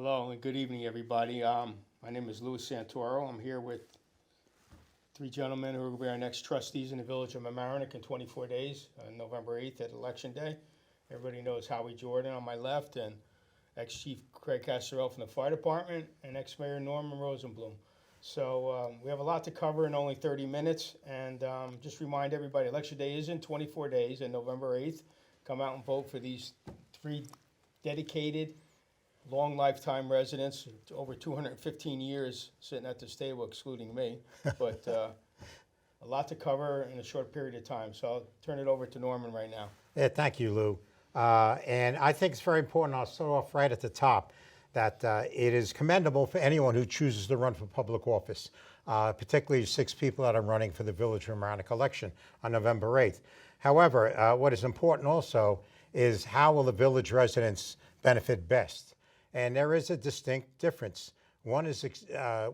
Hello and good evening, everybody. My name is Louis Santoro. I'm here with three gentlemen who will be our next trustees in the village of Mamaroneck in 24 days, November 8th at Election Day. Everybody knows Howie Jordan on my left and ex-chief Craig Casterella from the fire department and ex-mayor Norman Rosenblum. So we have a lot to cover in only 30 minutes, and just remind everybody, Election Day is in 24 days and November 8th. Come out and vote for these three dedicated long lifetime residents, over 215 years sitting at this table, excluding me, but a lot to cover in a short period of time. So I'll turn it over to Norman right now. Yeah, thank you, Lou. And I think it's very important, I'll start off right at the top, that it is commendable for anyone who chooses to run for public office, particularly 6 people that are running for the Village of Mamaroneck election on November 8th. However, what is important also is how will the village residents benefit best? And there is a distinct difference. One is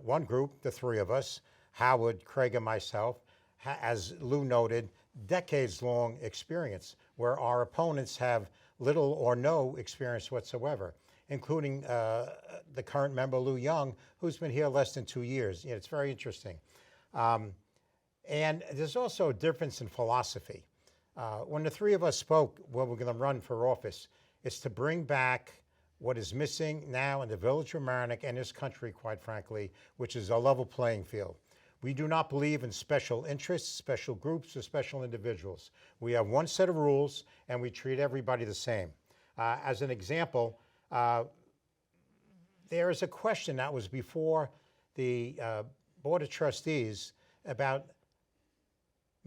one group, the three of us, Howard, Craig, and myself, as Lou noted, decades-long experience, where our opponents have little or no experience whatsoever, including the current member, Lou Young, who's been here less than 2 years. You know, it's very interesting. And there's also a difference in philosophy. When the three of us spoke when we're going to run for office, it's to bring back what is missing now in the village of Mamaroneck and this country, quite frankly, which is a level playing field. We do not believe in special interests, special groups, or special individuals. We have one set of rules, and we treat everybody the same. As an example, there is a question that was before the Board of Trustees about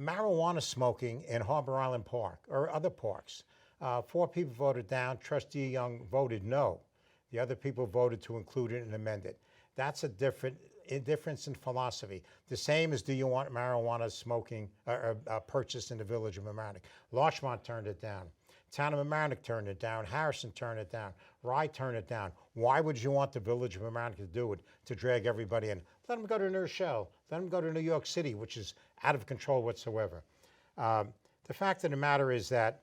marijuana smoking in Harbor Island Park or other parks. 4 people voted down. Trustee Young voted no. The other people voted to include it and amend it. That's a difference in philosophy. The same as, do you want marijuana smoking purchased in the village of Mamaroneck? Larchmont turned it down. Town of Mamaroneck turned it down. Harrison turned it down. Rye turned it down. Why would you want the village of Mamaroneck to do it, to drag everybody in? Let them go to New Rochelle. Let them go to New York City, which is out of control whatsoever. The fact of the matter is that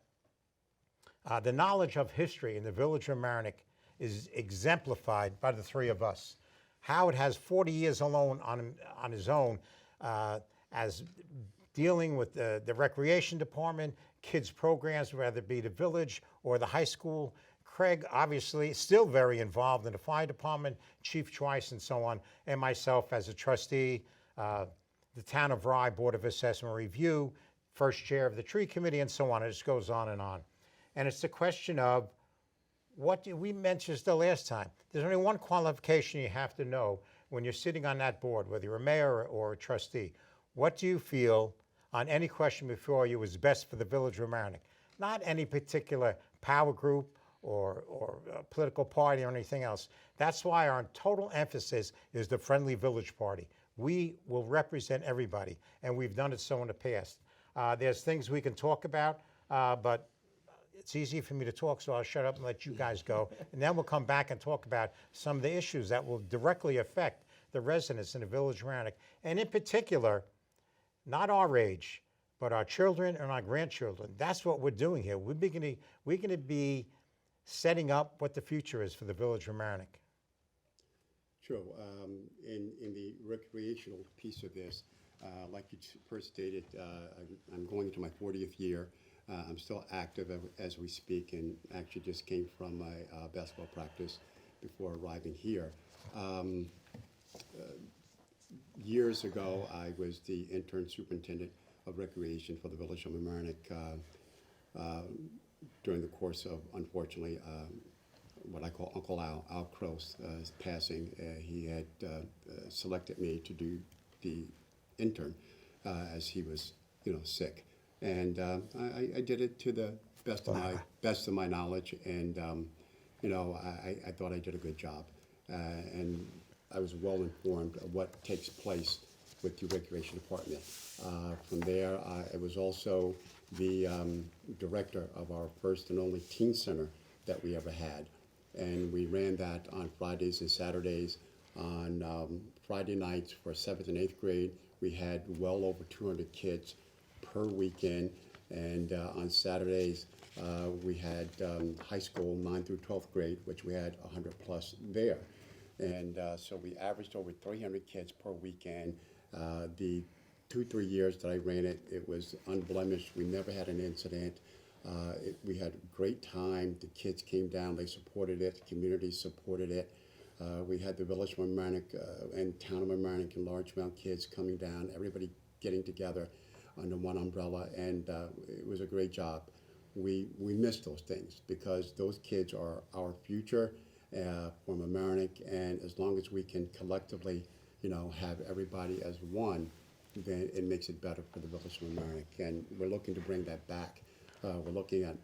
the knowledge of history in the village of Mamaroneck is exemplified by the three of us. Howard has 40 years alone on his own as dealing with the recreation department, kids programs, whether it be the village or the high school. Craig, obviously, still very involved in the fire department, chief twice and so on, and myself as a trustee, the Town of Rye Board of Assessment Review, first chair of the tree committee, and so on. It just goes on. And it's the question of what we mentioned the last time. There's only one qualification you have to know when you're sitting on that board, whether you're a mayor or a trustee. What do you feel on any question before you is best for the village of Mamaroneck? Not any particular power group or political party or anything else. That's why our total emphasis is the Friendly Village Party. We will represent everybody, and we've done it so in the past. There's things we can talk about, but it's easy for me to talk, so I'll shut up and let you guys go. And then we'll come back and talk about some of the issues that will directly affect the residents in the village of Mamaroneck. And in particular, not our age, but our children and our grandchildren. That's what we're doing here. We're going to be setting up what the future is for the village of Mamaroneck. Sure. In the recreational piece of this, like you first stated, I'm going into my 40th year. I'm still active as we speak, and actually just came from my basketball practice before arriving here. Years ago, I was the intern superintendent of recreation for the village of Mamaroneck during the course of, unfortunately, what I call Uncle Al Cross passing. He had selected me to do the intern as he was, sick. And I did it to the best of my knowledge, and I thought I did a good job, and I was well informed of what takes place with the recreation department. From there, I was also the director of our first and only teen center that we ever had, and we ran that on Fridays and Saturdays. On Friday nights for 7th and 8th grade, we had well over 200 kids per weekend. And on Saturdays, we had high school 9 through 12th grade, which we had 100 plus there. And so we averaged over 300 kids per weekend. The 2-3 years that I ran it, it was unblemished. We never had an incident. We had a great time. The kids came down, they supported it, the community supported it. We had the Village of Mamaroneck and Town of Mamaroneck and largemouth kids coming down, everybody getting together under one umbrella, and it was a great job. We miss those things because those kids are our future for Mamaroneck, and as long as we can collectively, have everybody as one, then it makes it better for the Village of Mamaroneck, and we're looking to bring that back. We're looking at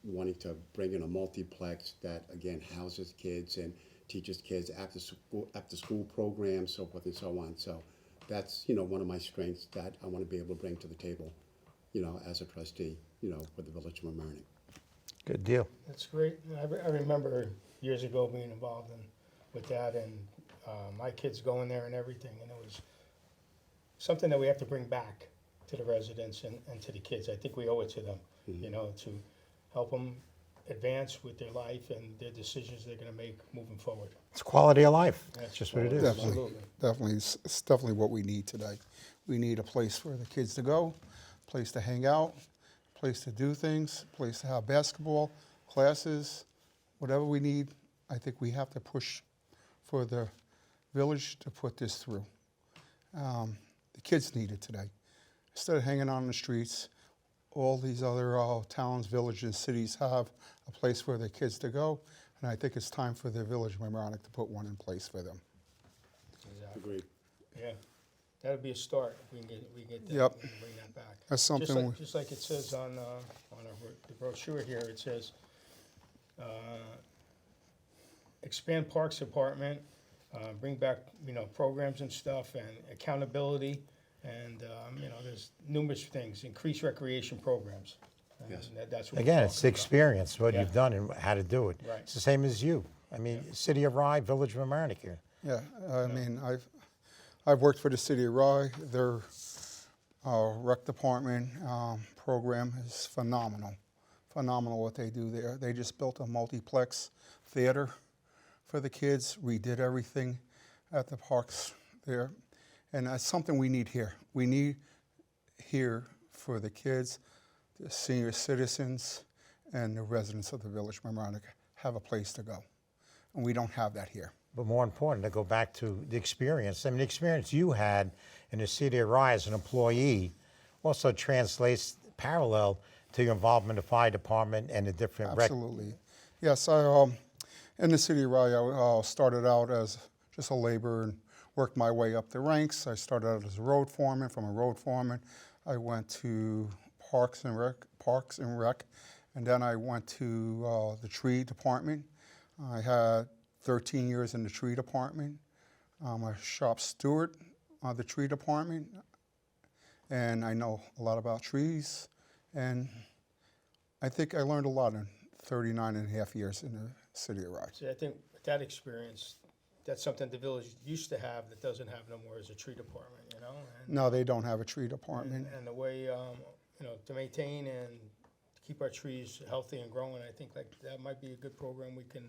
wanting to bring in a multiplex that, again, houses kids and teaches kids after school programs, so forth and so on. So that's, one of my strengths that I want to be able to bring to the table, as a trustee, for the Village of Mamaroneck. Good deal. That's great. I remember years ago being involved with that, and my kids going there and everything, and it was something that we have to bring back to the residents and to the kids. I think we owe it to them, to help them advance with their life and their decisions they're going to make moving forward. It's quality of life. That's That's just what it is. quality. Definitely, Absolutely. it's definitely what we need today. We need a place for the kids to go, a place to hang out, a place to do things, a place to have basketball, classes, whatever we need. I think we have to push for the village to put this through. The kids need it today. Instead of hanging out on the streets, all these other towns, villages, cities have a place for their kids to go, and I think it's time for the Village of Mamaroneck to put one in place for them. Exactly. Agreed. Yeah, that would be a start. If we can get that, Yep. we can bring that back. That's something Just like it says on the brochure here, it says, expand Parks Department, bring back, programs and stuff, and accountability, and, there's numerous things, increase recreation programs. And Yes. that's what we're Again, it's the talking about. experience, what Yeah. you've done and how to do it. Right. It's the same as you. I mean, City of Rye, Village of Mamaroneck here. Yeah, I mean, I've worked for the city of Rye. Their rec department program is phenomenal. Phenomenal what they do there. They just built a multiplex theater for the kids. Redid everything at the parks there. And that's something we need here. We need here for the kids, the senior citizens, and the residents of the Village of Mamaroneck have a place to go. And we don't have that here. But more important, to go back to the experience. I mean, the experience you had in the City of Rye as an employee also translates parallel to your involvement in the fire department and the different rec. Absolutely. Yes, in the city of Rye, I started out as just a laborer and worked my way up the ranks. I started out as a road foreman. From a road foreman, I went to Parks and Rec, and then I went to the tree department. I had 13 years in the tree department. I'm a shop steward of the tree department, and I know a lot about trees, and I think I learned a lot in 39 and a half years in the city of Rye. See, I think with that experience, that's something the village used to have that doesn't have no more as a tree department, and No, they don't have a tree department. and the way, to maintain and keep our trees healthy and growing, I think like that might be a good program we can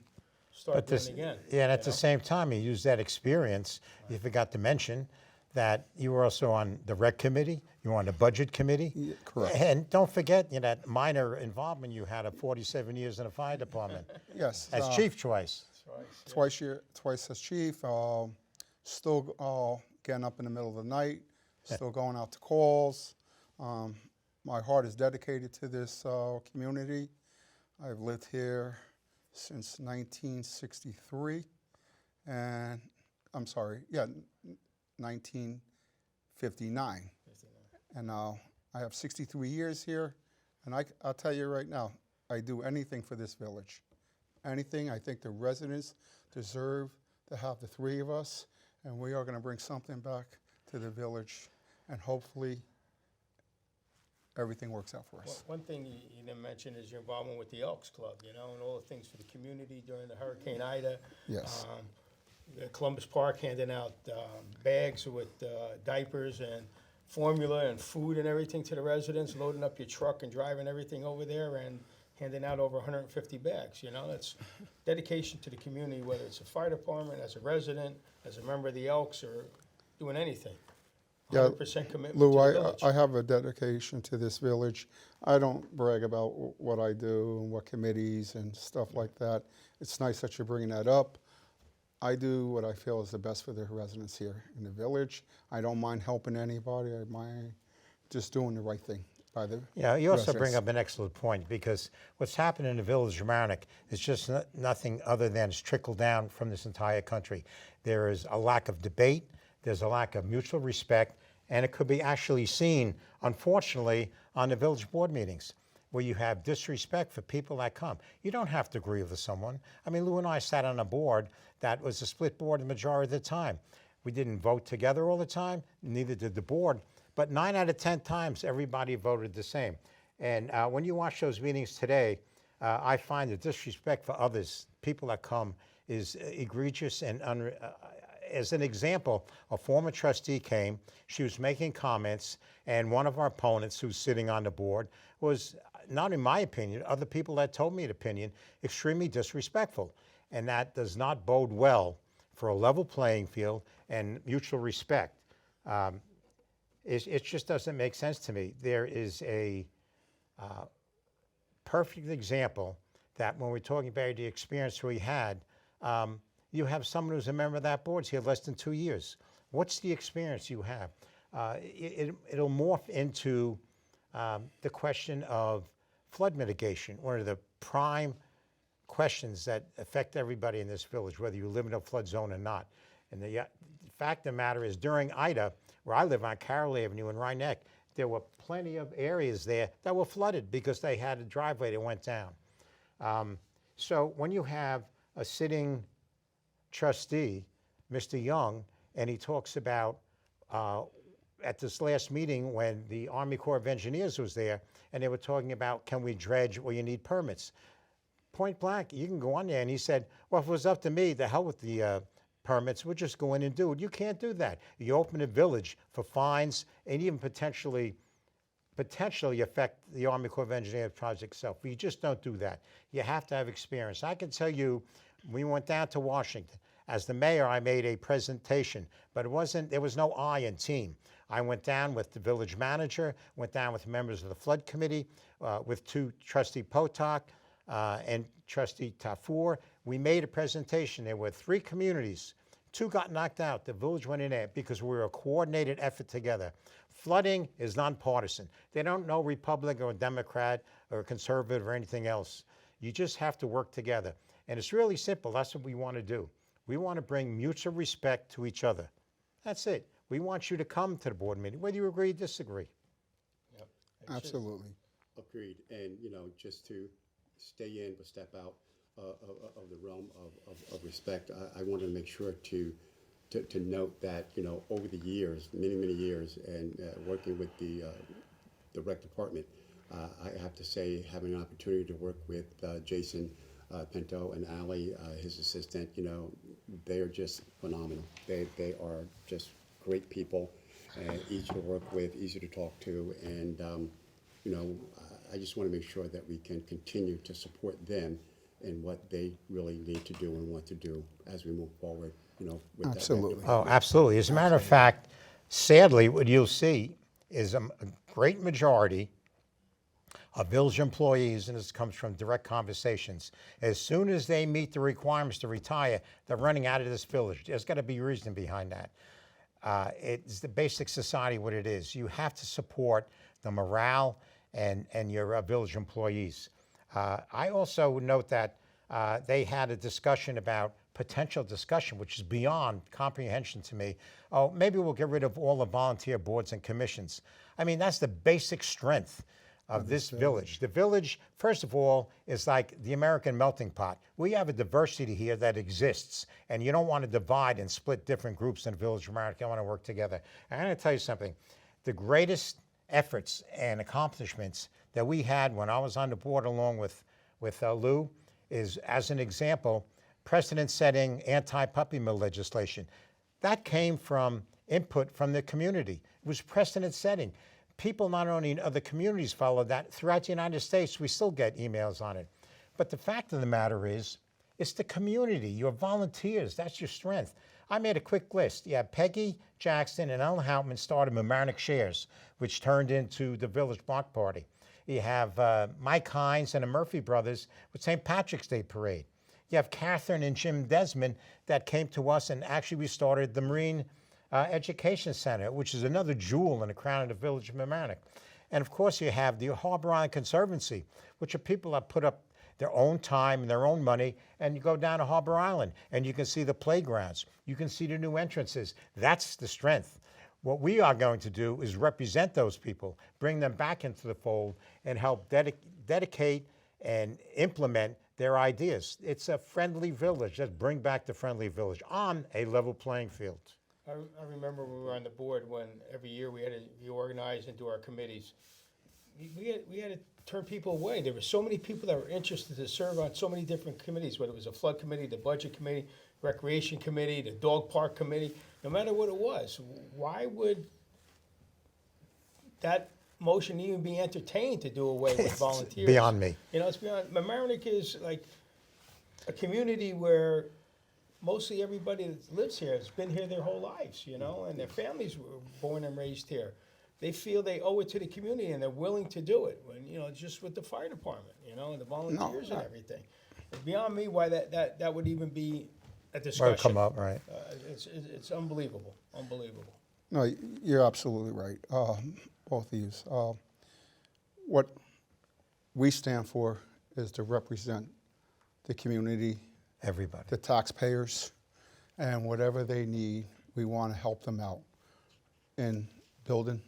start But doing this, again. yeah, and at you the know? same time, you use that experience. You forgot to mention that you were also on the rec committee, you were on the budget committee. Yeah, correct. And don't forget, that minor involvement you had of 47 years in the fire department Yes. as chief choice. That's right, Twice as chief, still getting up in the middle of the night, still going out to calls. My heart is dedicated to this community. I've lived here since 1963, and I'm sorry, 1959. And I have 63 years here, and I'll tell you right now, I do anything for this village. Anything. I think the residents deserve to have the three of us, and we are going to bring something back to the village, and hopefully everything works out for us. One thing you didn't mention is your involvement with the Elks Club, and all the things for the community during the Hurricane Ida. Yes. Columbus Park handing out bags with diapers and formula and food and everything to the residents, loading up your truck and driving everything over there and handing out over 150 bags, you know? That's dedication to the community, whether it's a fire department, as a resident, as a member of the Elks, or doing anything. Yeah, 100% commitment Lou, to the village. I have a dedication to this village. I don't brag about what I do and what committees and stuff like that. It's nice that you're bringing that up. I do what I feel is the best for the residents here in the village. I don't mind helping anybody. I mind just doing the right thing by the Yeah, you also bring residents. up an excellent point, because what's happened in the village of Mamaroneck is just nothing other than it's trickled down from this entire country. There is a lack of debate, there's a lack of mutual respect, and it could be actually seen, unfortunately, on the village board meetings, where you have disrespect for people that come. You don't have to agree with someone. I mean, Lou and I sat on a board that was a split board the majority of the time. We didn't vote together all the time, neither did the board, but 9 out of 10 times, everybody voted the same. And when you watch those meetings today, I find the disrespect for others, people that come, is egregious. And as an example, a former trustee came, she was making comments, and one of our opponents who's sitting on the board was, not in my opinion, other people that told me an opinion, extremely disrespectful. And that does not bode well for a level playing field and mutual respect. It just doesn't make sense to me. There is a perfect example that when we're talking about the experience we had, you have someone who's a member of that board, he had less than 2 years. What's the experience you have? It'll morph into the question of flood mitigation, one of the prime questions that affect everybody in this village, whether you live in a flood zone or not. And the fact of the matter is, during Ida, where I live on Carroll Avenue in Rosenblum, there were plenty of areas there that were flooded because they had a driveway that went down. So when you have a sitting trustee, Mr. Young, and he talks about at this last meeting when the Army Corps of Engineers was there, and they were talking about, can we dredge where you need permits? Point blank, you can go on there, and he said, well, if it was up to me, the hell with the permits, we'll just go in and do it. You can't do that. You open a village for fines and even potentially affect the Army Corps of Engineers project itself. But you just don't do that. You have to have experience. I can tell you, we went down to Washington. As the mayor, I made a presentation, but there was no I in team. I went down with the village manager, went down with members of the flood committee, with Trustee Potok and Trustee Tafour. We made a presentation. There were 3 communities. 2 got knocked out. The village went in there because we were a coordinated effort together. Flooding is nonpartisan. They don't know Republican or Democrat or conservative or anything else. You just have to work together. And it's really simple. That's what we want to do. We want to bring mutual respect to each other. That's it. We want you to come to the board meeting, whether you agree or disagree. Yep. It's just- Absolutely. Agreed, and, just to stay in but step out of the realm of respect, I wanted to make sure to note that, over the years, many years, and working with the rec department, I have to say, having an opportunity to work with Jason Pinto and Allie, his assistant, they are just phenomenal. They are just great people, easy to work with, easy to talk to, and I just want to make sure that we can continue to support them in what they really need to do and want to do as we move forward, with Absolutely. Oh, absolutely. As a matter of fact, sadly, what you'll see is a great majority of village employees, and this comes from direct conversations, as soon as they meet the requirements to retire, they're running out of this village. There's got to be reason behind that. It's the basic society what it is. You have to support the morale and your village employees. I also would note that they had a discussion about potential discussion, which is beyond comprehension to me. Oh, maybe we'll get rid of all the volunteer boards and commissions. I mean, that's the basic strength of this village. The village, first of all, is like the American melting pot. We have a diversity here that exists, and you don't want to divide and split different groups in the village of America. You want to work together. I'm going to tell you something. The greatest efforts and accomplishments that we had when I was on the board along with Lou is, as an example, precedent-setting anti-puppy mill legislation. That came from input from the community. It was precedent setting. People not only in other communities followed that, throughout the United States, we still get emails on it. But the fact of the matter is, it's the community, your volunteers, that's your strength. I made a quick list. You have Peggy Jackson and Ellen Houtman started Mamaroneck Shares, which turned into the Village Block Party. You have Mike Hines and the Murphy brothers with St. Patrick's Day Parade. You have Catherine and Jim Desmond that came to us, and actually we started the Marine Education Center, which is another jewel in the crown of the Village of Mamaroneck. And of course you have the Harbor Island Conservancy, which are people that put up their own time and their own money, and you go down to Harbor Island and you can see the playgrounds, you can see the new entrances. That's the strength. What we are going to do is represent those people, bring them back into the fold, and help dedicate and implement their ideas. It's a friendly village. Let's bring back the friendly village on a level playing field. I remember when we were on the board when every year we had to be organized and do our committees. We had to turn people away. There were so many people that were interested to serve on so many different committees, whether it was a flood committee, the budget committee, recreation committee, the dog park committee, no matter what it was. Why would that motion even be entertained to do away with volunteers? Beyond me. You know, it's beyond. Mamaroneck is like a community where mostly everybody that lives here has been here their whole lives, you know, and their families were born and raised here. They feel they owe it to the community and they're willing to do it. When, you know, just with the fire department, you know, and the volunteers and everything. It's beyond me why that would even be a discussion. Come up, right? It's unbelievable, unbelievable. No, you're absolutely right, both of you. What we stand for is to represent the community, Everybody. the taxpayers, and whatever they need, we want to help them out in building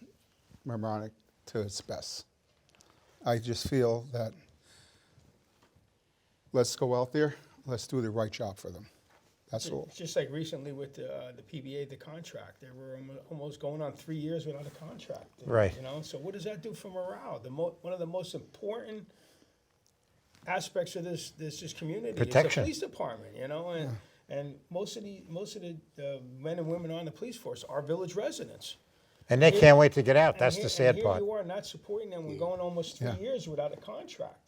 Mamaroneck to its best. I just feel that let's go out there, let's do the right job for them. That's all. It's just like recently with the PBA, the contract. They were almost going on 3 years without a contract. Right. You know, so what does that do for morale? One of the most important aspects of this community Protection. is the police department. You know, and most of the men and women on the police force are village residents. And they can't wait to get out. That's the And sad here part. you are not supporting them. We're going almost 3 years without a contract.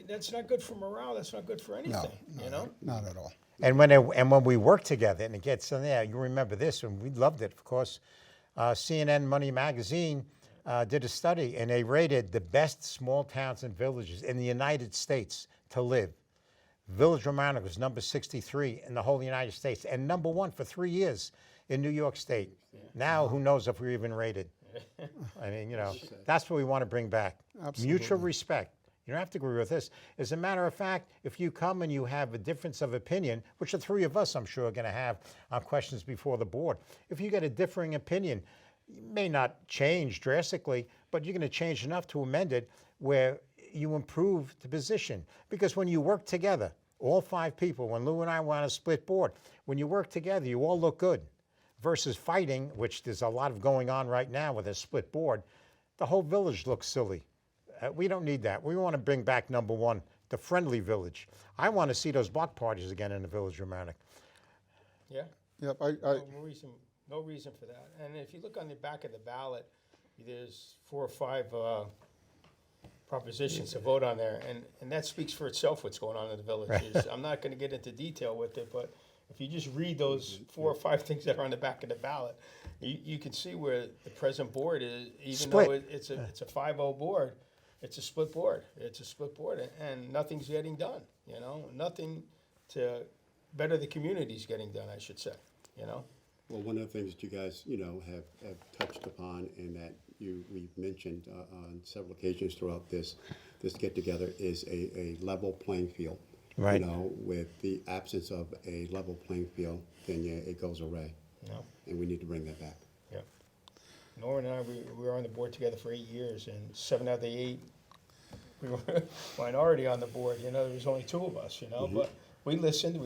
That's not good for morale. That's not good for anything. You know. Not at all. And when we work together, and it gets in there, you remember this, and we loved it, of course. CNN Money Magazine did a study, and they rated the best small towns and villages in the United States to live. Village Mamaroneck was number 63 in the whole United States, and number 1 for 3 years in New York State. Now, who knows if we're even rated? I mean, you know, that's what we want to bring back. Absolutely. Mutual respect. You don't have to agree with this. As a matter of fact, if you come and you have a difference of opinion, which the three of us, I'm sure, are going to have on questions before the board, if you get a differing opinion, you may not change drastically, but you're going to change enough to amend it where you improve the position. Because when you work together, all 5 people, when Lou and I were on a split board, when you work together, you all look good. Versus fighting, which there's a lot of going on right now with a split board, the whole village looks silly. We don't need that. We want to bring back number 1, the friendly village. I want to see those block parties again in the Village of Mamaroneck. Yeah. Yep, No reason for that. And if you look on the back of the ballot, there's 4 or 5 propositions to vote on there, and that speaks for itself. What's going on in the village is, I'm not going to get into detail with it, but if you just read those 4 or 5 things that are on the back of the ballot, you can see where the present board is. Even Split. though it's a 5-0 board, it's a split board. It's a split board, and nothing's getting done. You know, nothing to better the community's getting done, I should say. You know. Well, one of the things that you guys, you know, have touched upon and that we've mentioned on several occasions throughout this get-together is a level playing field. Right. You know, with the absence of a level playing field, then it goes away. Yeah. And we need to bring that back. Yeah. Norman and I, we were on the board together for 8 years, and 7 out of the 8, we were minority on the board. You know, there was only 2 of us, you know, but we listened.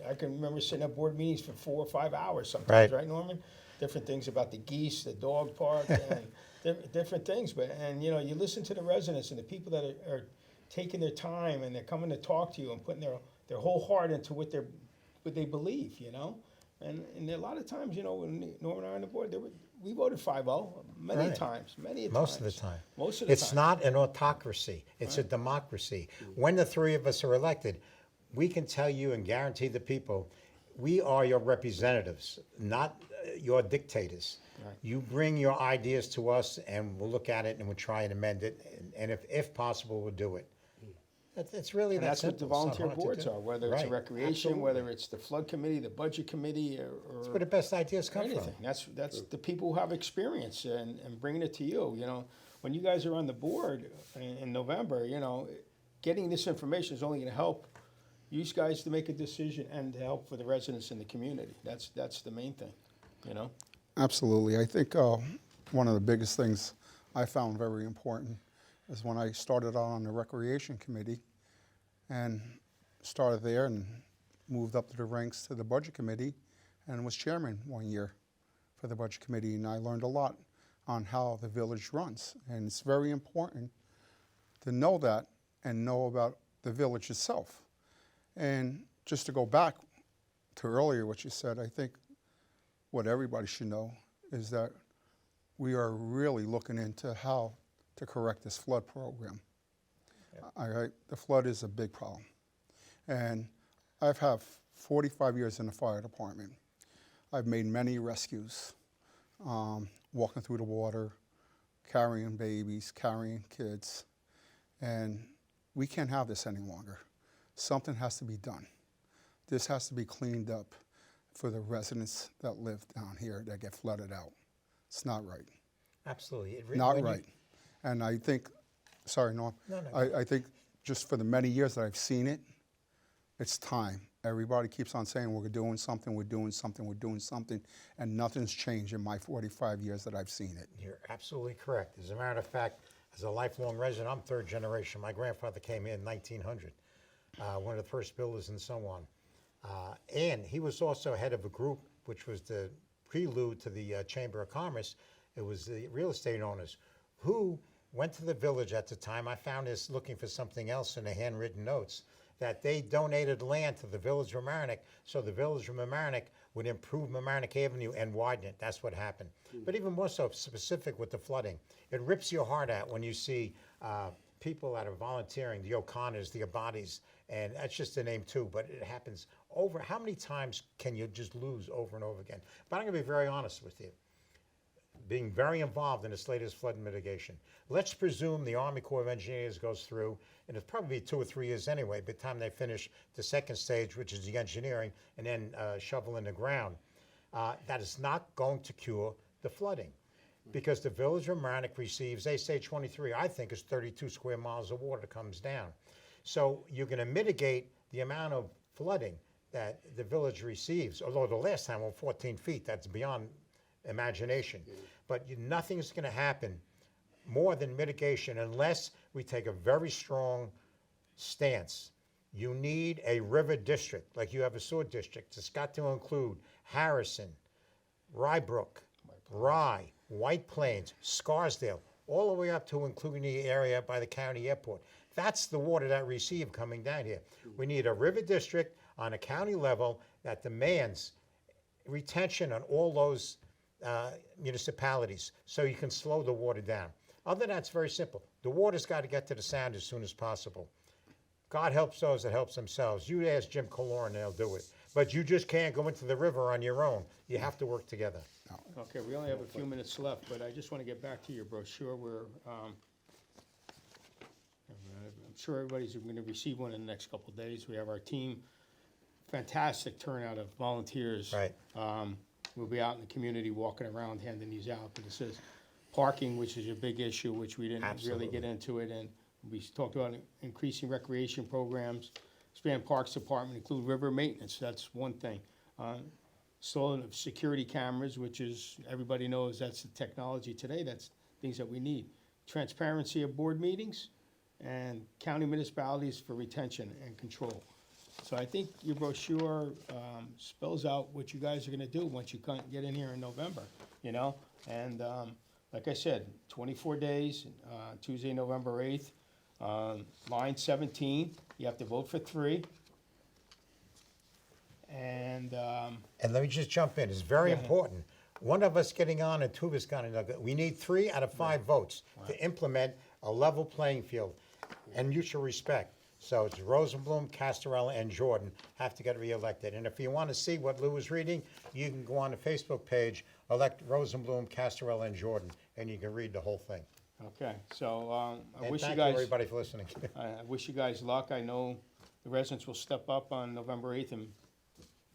I can remember sitting at board meetings for 4 or 5 hours sometimes, right, Norman? Different things about the geese, the dog park, and different things. And, you know, you listen to the residents and the people that are taking their time and they're coming to talk to you and putting their whole heart into what they believe, you know? And a lot of times, you know, when Norm and I on the board, we voted 5-0 many Right. times, many Most times. of the time. Most of the It's time. not an autocracy, it's a democracy. When the three of us are elected, we can tell you and guarantee the people, we are your representatives, not your dictators. Right. You bring your ideas to us and we'll look at it and we'll try and amend it. And if possible, we'll do it. It's really And that that's what the simple. It's not volunteer hard to boards do. are, whether it's a Right. recreation, Absolutely. whether it's the flood committee, the budget committee, or That's where the best ideas come anything. from. That's the people who have experience and bringing it to you. You know, when you guys are on the board in November, you know, getting this information is only going to help you guys to make a decision and to help for the residents in the community. That's the main thing. You know. Absolutely. I think one of the biggest things I found very important is when I started out on the Recreation Committee and started there and moved up to the ranks to the Budget Committee and was chairman 1 year for the Budget Committee. And I learned a lot on how the village runs. And it's very important to know that and know about the village itself. And just to go back to earlier what you said, I think what everybody should know is that we are really looking into how to correct this flood program. The flood is a big problem. And I've had 45 years in the fire department. I've made many rescues, walking through the water, carrying babies, carrying kids. And we can't have this any longer. Something has to be done. This has to be cleaned up for the residents that live down here that get flooded out. It's not right. Absolutely. Not right. And I think, sorry, Norm. No. I think just for the many years that I've seen it, it's time. Everybody keeps on saying we're doing something, we're doing something, we're doing something, and nothing's changed in my 45 years that I've seen it. You're absolutely correct. As a matter of fact, as a lifelong resident, I'm third generation. My grandfather came here in 1900, one of the first builders and so on. And he was also head of a group which was the prelude to the Chamber of Commerce. It was the real estate owners who went to the village at the time. I found this looking for something else in the handwritten notes, that they donated land to the village of Mamaroneck so the village of Mamaroneck would improve Mamaroneck Avenue and widen it. That's what happened. But even more so specific with the flooding, it rips your heart out when you see people that are volunteering, the O'Connors, the Abadis, and that's just a name too, but it happens over. How many times can you just lose over and over again? But I'm going to be very honest with you. Being very involved in this latest flood mitigation. Let's presume the Army Corps of Engineers goes through, and it'll probably be 2 or 3 years anyway, by the time they finish the second stage, which is the engineering, and then shovel in the ground. That is not going to cure the flooding, because the village of Mamaroneck receives, they say 23, I think is 32 square miles of water comes down. So you're going to mitigate the amount of flooding that the village receives, although the last time was 14 feet, that's beyond imagination. But nothing is going to happen more than mitigation unless we take a very strong stance. You need a river district, like you have a sewer district. It's got to include Harrison, Rybrook, Rye, White Plains, Scarsdale, all the way up to including the area by the county airport. That's the water that we receive coming down here. We need a river district on a county level that demands retention on all those municipalities so you can slow the water down. Other than that, it's very simple. The water's got to get to the sound as soon as possible. God helps those that helps themselves. You ask Jim Color and they'll do it. But you just can't go into the river on your own. You have to work together. Okay, we only have a few minutes left, but I just want to get back to your brochure where I'm sure everybody's going to receive one in the next couple of days. We have our team, fantastic turnout of volunteers. Right. We'll be out in the community walking around handing these out, but it says parking, which is a big issue, which we didn't really get into it, and we talked about increasing recreation programs, expand parks department, include river maintenance, that's one thing. Installing of security cameras, which is, everybody knows that's the technology today, that's things that we need. Transparency of board meetings, and county municipalities for retention and control. So I think your brochure spells out what you guys are gonna do once you get in here in November, you know? And like I said, 24 days, Tuesday, November 8th, line 17, you have to vote for 3. And And let me just jump in. It's very important. One of us getting on and two of us getting on. We need 3 out of 5 votes to implement a level playing field and mutual respect. So it's Rosenblum, Casterella, and Jordan have to get reelected. And if you want to see what Lou was reading, you can go on the Facebook page, elect Rosenblum, Casterella, and Jordan, and you can read the whole thing. okay, so I And wish you thank guys. everybody for listening. I wish you guys luck. I know the residents will step up on November 8th and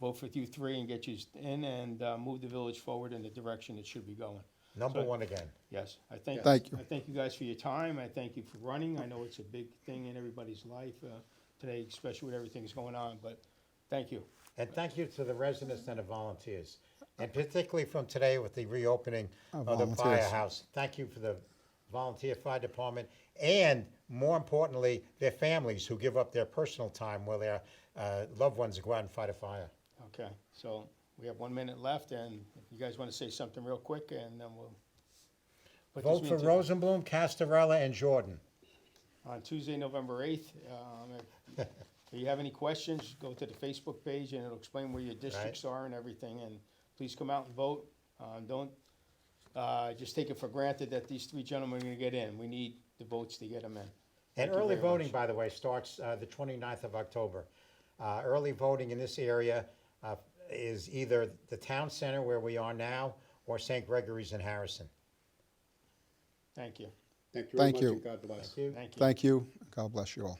vote for you 3 and get you in and move the village forward in the direction it should be going. Number 1 again. Yes, I thank. Thank you. I thank you guys for your time. I thank you for running. I know it's a big thing in everybody's life today, especially with everything that's going on, but thank you. And thank you to the residents and the volunteers. And particularly from today with the reopening of the volunteers. firehouse. Thank you for the volunteer fire department and, more importantly, their families who give up their personal time while their loved ones go out and fight a fire. Okay, so we have 1 minute left, and if you guys want to say something real quick, and then we'll. put this Vote for meeting to- Rosenblum, Casterella, and Jordan. On Tuesday, November 8th. If you have any questions, go to the Facebook page and it'll explain where your districts are and everything. And please come out and vote. Don't just take it for granted that these 3 gentlemen are going to get in. We need the votes to get them in. And Thank you early very voting, much. by the way, starts the 29th of October. Early voting in this area is either the town center where we are now or St. Gregory's in Harrison. Thank you. Thank you very Thank much, you. and God bless. Thank you. Thank you. Thank you. God bless you all.